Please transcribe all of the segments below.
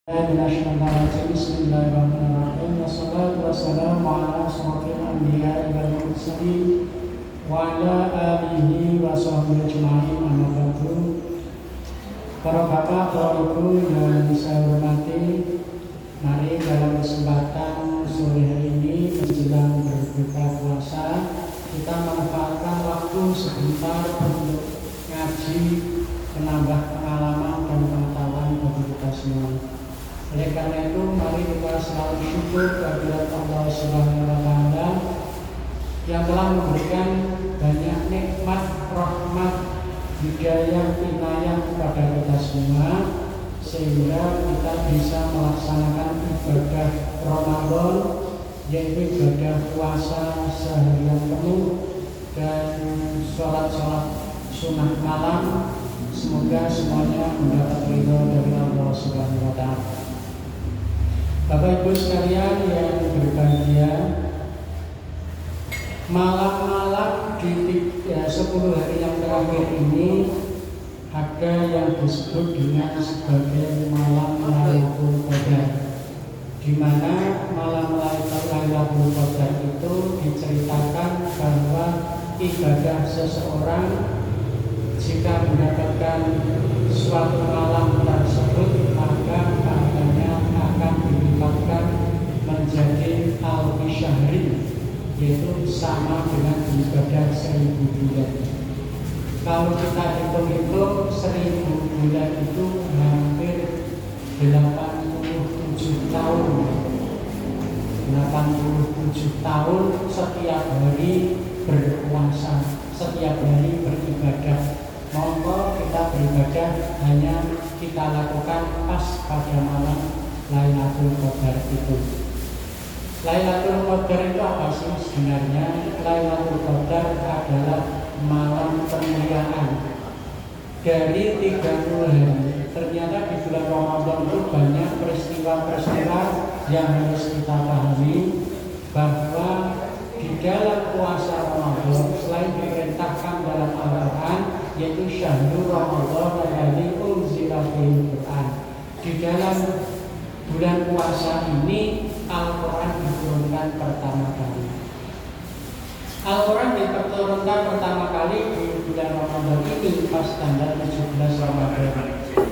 Bismillahirrahmanirrahim. Wassalatu wassalamu ala asyrofil anbiya'i wal mursalin wa ala alihi wa sahbihi ajma'in, amma ba'du. Para bapak, para ibu yang saya hormati, mari dalam kesempatan sore hari ini menjelang berbuka puasa, kita manfaatkan waktu sebentar untuk ngaji, menambah pengalaman dan pengetahuan bagi kita semua. Oleh karena itu, mari kita selalu syukur kehadirat Allah Subhanahu wa Ta'ala yang telah memberikan banyak nikmat, rahmat, hidayah, inayah kepada kita semua, sehingga kita bisa melaksanakan ibadah Ramadan, yaitu ibadah puasa seharian penuh dan sholat-sholat sunnah malam. Semoga semuanya mendapat ridho dari Allah Subhanahu wa Ta'ala. Bapak Ibu sekalian yang berbahagia, malam-malam di 10 hari yang terakhir ini ada yang disebut dengan sebagai malam Lailatul Qadar, di mana malam Lailatul Qadar itu diceritakan bahwa ibadah seseorang jika mendapatkan suatu malam tersebut, maka pahalanya akan dilipatkan menjadi alfi syahri, yaitu sama dengan ibadah 1000 bulan. Kalau kita hitung-hitung 1000 bulan itu hampir 87 tahun. 87 tahun setiap hari berpuasa, setiap hari beribadah. Monggo kita beribadah hanya kita lakukan pas pada malam Lailatul Qadar itu. Lailatul Qadar itu apa sih sebenarnya? Lailatul Qadar adalah malam kemuliaan dari 30 hari. Ternyata di bulan Ramadan itu banyak peristiwa-peristiwa yang harus kita pahami, bahwa di dalam puasa Ramadan selain diperintahkan dalam Al-Quran, yaitu syahrul Ramadan alladzi unzila fihil Qur'an, di dalam bulan puasa ini Al-Quran diturunkan pertama kali. Al-Quran diturunkan pertama kali di bulan Ramadan ini pas tanggal 17 Ramadan.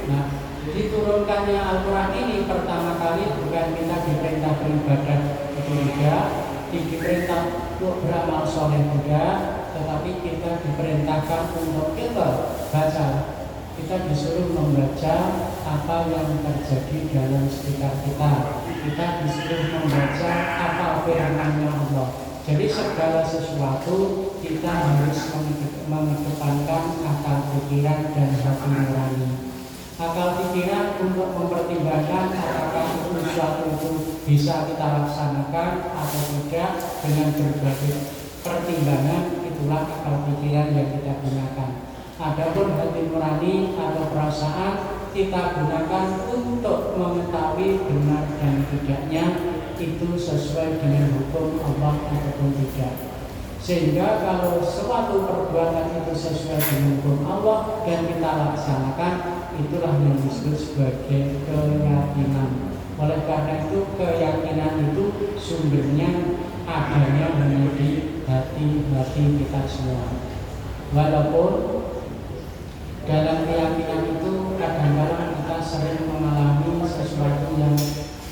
Nah, diturunkannya Al-Quran ini pertama kali bukan kita diperintah beribadah itu juga, diperintah untuk beramal soleh juga, tetapi kita diperintahkan untuk kita baca. Kita disuruh membaca apa yang terjadi dalam sekitar kita. Kita disuruh membaca apa firman-Nya Allah. Jadi segala sesuatu kita harus mengedepankan akal pikiran dan hati nurani. Akal pikiran untuk mempertimbangkan apakah sesuatu itu bisa kita laksanakan atau tidak dengan berbagai pertimbangan, itulah akal pikiran yang kita gunakan. Adapun hati nurani atau perasaan kita gunakan untuk mengetahui benar dan tidaknya itu sesuai dengan hukum Allah ataupun tidak. Sehingga kalau suatu perbuatan itu sesuai dengan hukum Allah dan kita laksanakan, itulah yang disebut sebagai keyakinan. Oleh karena itu keyakinan itu sumbernya adanya hanya di hati-hati kita semua. Walaupun dalam keyakinan itu kadang-kadang kita sering mengalami sesuatu yang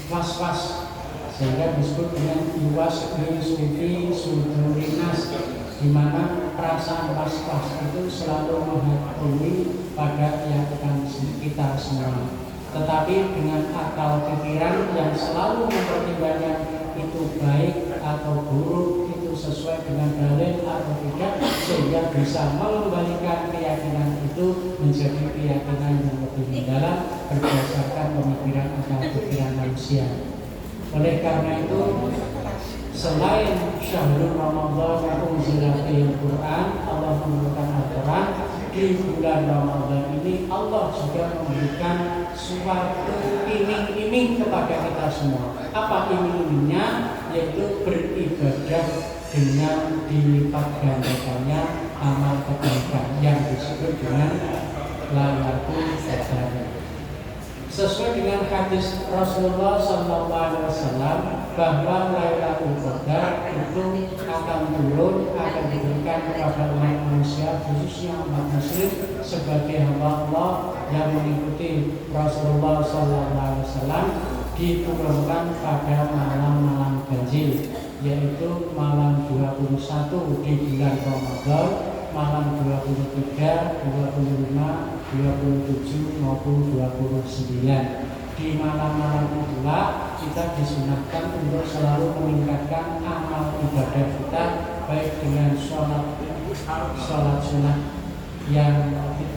was-was, sehingga disebut dengan iwas sufi sudurinas, di mana perasaan was-was itu selalu menghakimi pada keyakinan kita semua. Tetapi dengan akal pikiran yang selalu mempertimbangkan itu baik atau buruk, itu sesuai dengan dalil atau tidak, sehingga bisa mengembalikan keyakinan itu menjadi keyakinan yang lebih mendalam berdasarkan pemikiran akal pikiran manusia. Oleh karena itu, selain syahrul Ramadan unzila fihil Qur'an, Allah menurunkan Al-Quran, di bulan Ramadan ini Allah juga memberikan suatu iming-iming kepada kita semua. Apa iming-imingnya? Yaitu beribadah dengan dilipat gandakannya amal kebaikan yang disebut dengan Lailatul Qadar. Sesuai dengan hadis Rasulullah SAW bahwa Lailatul Qadar itu akan turun, akan diberikan kepada umat manusia, khususnya umat muslim sebagai hamba Allah yang mengikuti Rasulullah SAW, diturunkan pada malam-malam ganjil, yaitu malam 21 di bulan Ramadan, malam 23, 25, 27 maupun 29. Di malam-malam itulah kita disunahkan untuk selalu meningkatkan amal ibadah kita, baik dengan sholat sunnah yang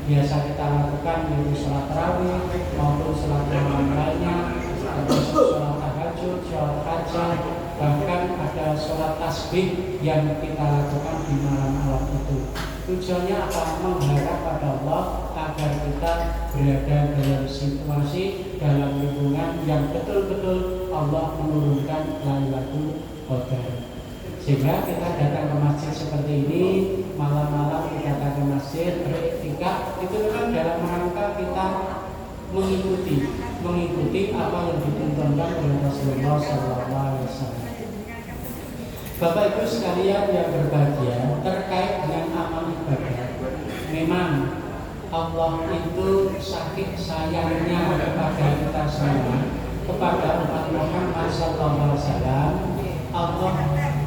biasa kita lakukan, yaitu sholat tarawih maupun sholat malam lainnya, atau sholat tahajud, sholat hajat, bahkan ada sholat tasbih yang kita lakukan di malam-malam itu. Tujuannya apa? Mengharap pada Allah agar kita berada dalam situasi, dalam lingkungan yang betul-betul Allah menurunkan Lailatul Qadar. Sehingga kita datang ke masjid seperti ini, malam-malam kita datang ke masjid beriktikaf, itu memang dalam rangka kita mengikuti apa yang dituntunkan oleh Rasulullah SAW. Bapak Ibu sekalian yang berbahagia, terkait dengan amal ibadah, memang Allah itu saking sayangnya kepada kita semua, kepada umat Muhammad SAW. Allah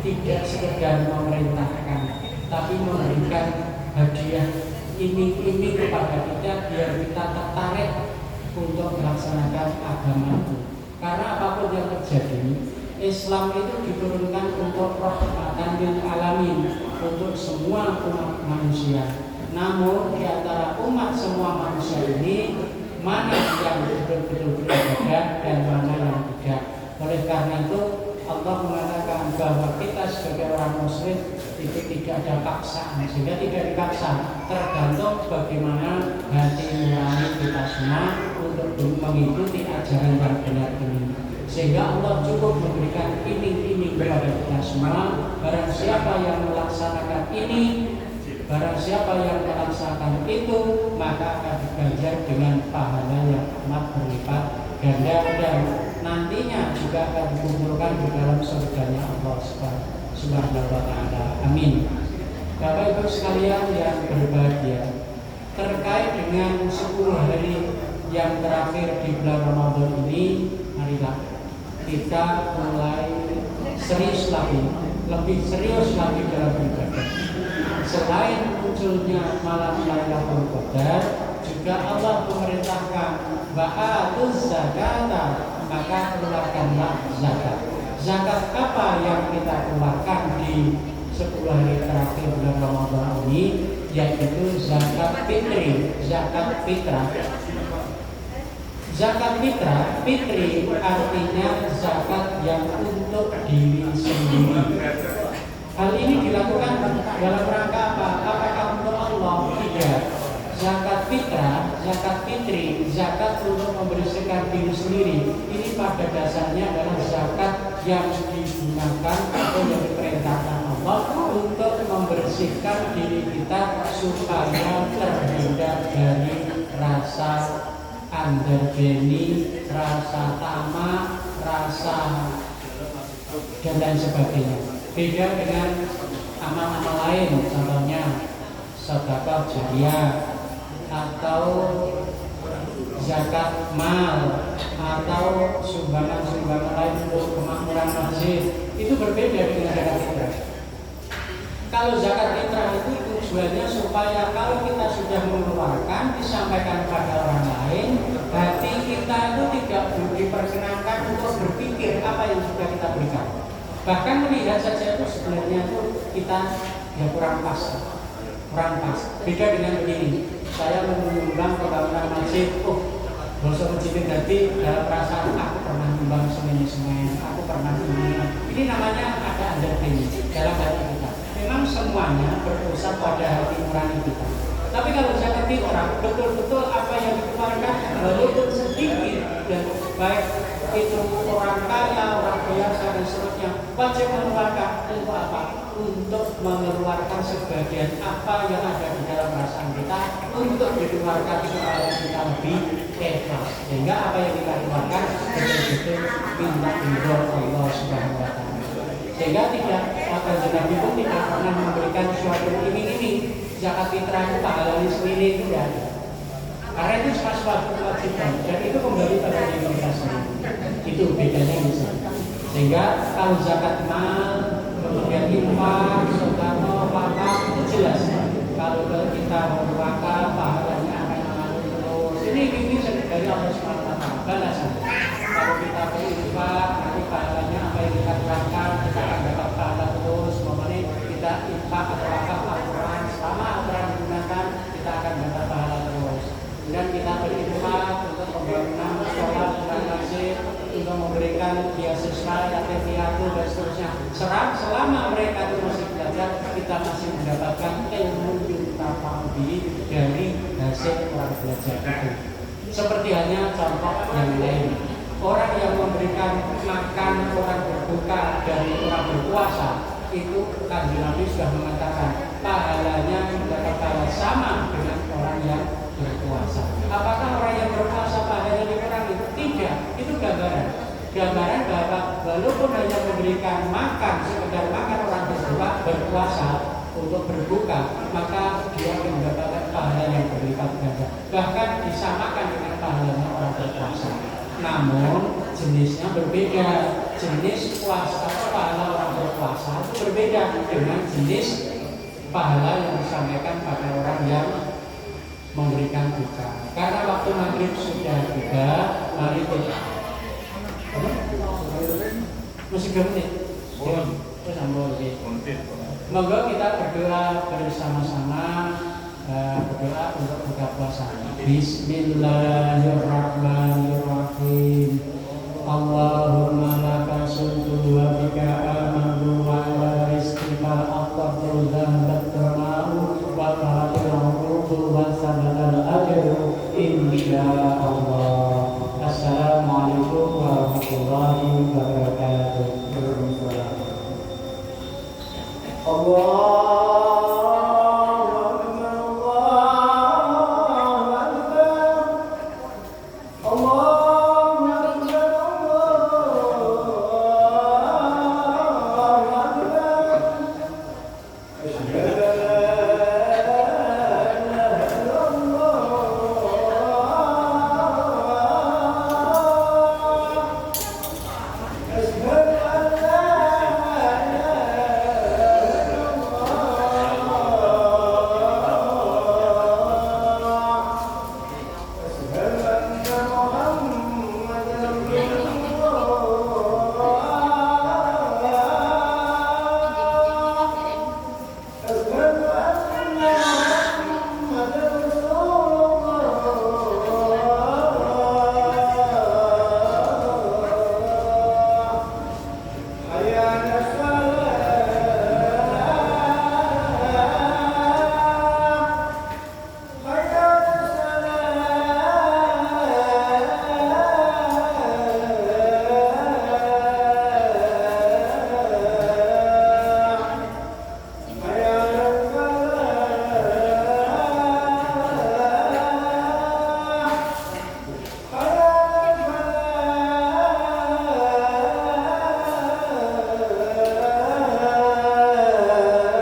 tidak sekedar memerintahkan, tapi memberikan hadiah ini kepada kita biar kita tertarik untuk melaksanakan agama itu. Karena apapun yang terjadi, Islam itu diturunkan untuk rahmatan lil alamin, untuk semua umat manusia. Namun di antara umat semua manusia ini, mana yang betul-betul beribadah dan mana yang tidak. Oleh karena itu Allah mengatakan bahwa kita sebagai orang muslim itu tidak ada paksaan, sehingga tidak dipaksa, tergantung bagaimana hati nurani kita semua untuk mengikuti ajaran yang benar ini. Sehingga Allah cukup memberikan iming-iming kepada kita semua. Barang siapa yang melaksanakan ini, barang siapa yang melaksanakan itu, maka akan diganjar dengan pahala yang amat berlipat ganda, dan nantinya juga akan dikumpulkan di dalam surganya Allah Subhanahu wa Ta'ala. Amin. Bapak Ibu sekalian yang berbahagia, terkait dengan 10 hari yang terakhir di bulan Ramadan ini, marilah kita mulai serius lagi, lebih serius lagi dalam beribadah. Selain munculnya malam Lailatul Qadar, juga Allah memerintahkan ba'atuz zakata, maka keluarkanlah zakat. Zakat apa yang kita keluarkan di 10 hari terakhir bulan Ramadan ini, yaitu zakat fitri, zakat fitrah. Zakat fitrah, fitri artinya zakat yang untuk diri sendiri. Hal ini dilakukan dalam rangka apa? Apakah untuk Allah? Tidak. Zakat fitrah, zakat fitri, zakat untuk membersihkan diri sendiri, ini pada dasarnya adalah zakat yang digunakan atau yang diperintahkan Allah untuk membersihkan diri kita supaya terhindar dari rasa underbeni, rasa tamak, rasa dan lain sebagainya. Beda dengan amal-amal lain, contohnya sedekah jariyah atau zakat mal atau sumbangan-sumbangan lain untuk kemakmuran masjid. Itu berbeda dengan zakat fitrah. Kalau zakat fitrah itu tujuannya supaya kalau kita sudah mengeluarkan, disampaikan pada orang lain, hati kita itu tidak diperkenankan untuk berpikir apa yang sudah kita berikan. Bahkan melihat saja itu sebenarnya itu kita kurang pas. Beda dengan begini, saya menyumbang pembangunan masjid, bosok masjid tadi dalam perasaan aku pernah menyumbang semen, aku pernah ini. Ini namanya ada underbeni dalam hati kita. Memang semuanya berpusat pada hati nurani kita. Tapi kalau zakat fitrah, betul-betul apa yang dikeluarkan walaupun sedikit, dan baik itu orang kaya, orang biasa dan seterusnya, wajib mengeluarkan untuk apa? untuk mengeluarkan sebagian apa yang ada di dalam perasaan kita untuk dikeluarkan supaya kita lebih ikhlas, sehingga apa yang kita keluarkan betul-betul minta ridho Allah Subhanahu wa Ta'ala. Sehingga tidak akan Nabi pun tidak pernah memberikan suatu iming-iming. Zakat fitrah itu pahalanya sendiri itu tidak ada, karena itu suatu kewajiban dan itu kembali pada diri kita sendiri. Itu bedanya di sana. Sehingga kalau zakat mal, kemudian infak, sedekah, wakaf itu jelas. Kalau kita berwakaf, pahalanya akan mengalir terus. Ini dari Allah Subhanahu wa Ta'ala balasan. Kalau kita berinfak, nanti pahalanya apa yang kita keluarkan, kita akan dapat pahala terus. Momennya kita infak atau wakaf Al-Quran, selama Al-Quran digunakan, kita akan dapat pahala terus. Dan kita berinfak untuk pembangunan sekolah, masjid, untuk memberikan beasiswa, yatim piatu dan seterusnya. Selama mereka itu masih belajar, kita masih mendapatkan ilmu yuntafa'ubi dari hasil orang belajar itu. Seperti hanya contoh yang lain, orang yang memberikan makan orang berbuka dari orang berpuasa, itu Kanjeng Nabi sudah mengatakan pahalanya mendapat pahala sama dengan orang yang berpuasa. Apakah orang yang berpuasa pahalanya dikurangi? Tidak, itu gambaran bahwa walaupun hanya memberikan makan, sekedar makan orang berpuasa untuk berbuka, maka dia akan mendapatkan pahala yang berlipat ganda, bahkan disamakan dengan pahalanya orang berpuasa. Namun jenisnya berbeda. Jenis puasa atau pahala orang berpuasa itu berbeda dengan jenis pahala yang disampaikan pada orang yang memberikan buka. Karena waktu maghrib sudah tiba, mari kita masih bermenit. Monggo kita berdoa bersama-sama, berdoa untuk buka puasa. Bismillahirrahmanirrahim. Allahumma laka sumtu wa bika amanu wa ala rizqika aqtabtu dhanbat terma'u wa ta'atir'udu wa sabadal ajru insya'Allah. Assalamualaikum warahmatullahi wabarakatuh.